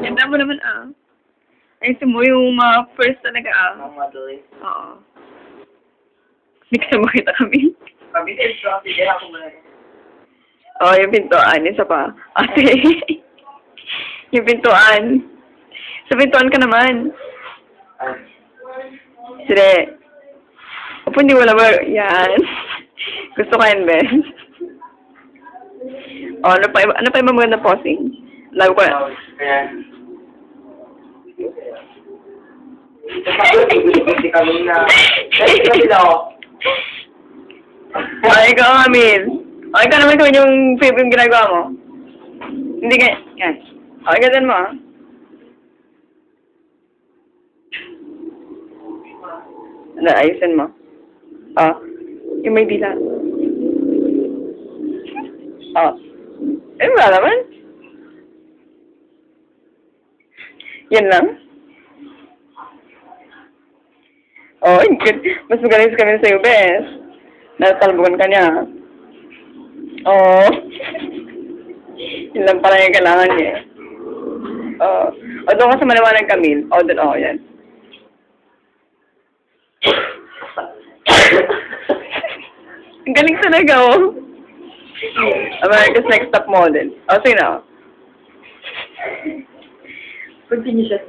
Ganda mo naman, ah. Ayusin mo yung mga first talaga, ah. Ang madali. Oo. Hindi kasi makita kami. Pabitin ko, sige ako muna. Oh, yung pintuan. Isa pa. Ate. Yung pintuan. Sa pintuan ka naman. Sige. Opo, hindi mo naman. Yan. Gusto ko yan, Ben. Oh, ano pa yung maganda posing? Love ko yan. Kaya... Hindi kami na... Kasi daw. Ay, ikaw, Amin. Ay, ikaw naman kung yung favorite yung ginagawa mo. Hindi ka... Yan. Okay, ganun mo, ah. Ano, ayusin mo. Ah, yung may dila. Ah. Eh, wala naman. Yan lang. Oh, mas magaling sa kami sa'yo, Bes. Natatalbugan ka niya. Oh. Yun lang pala yung kailangan niya. Oh. O, doon ka sa maliwanag, Camille. O, doon, oh, yan. Ang galing talaga, oh. America's Next Top Model. O, sige na, oh. Continue siya,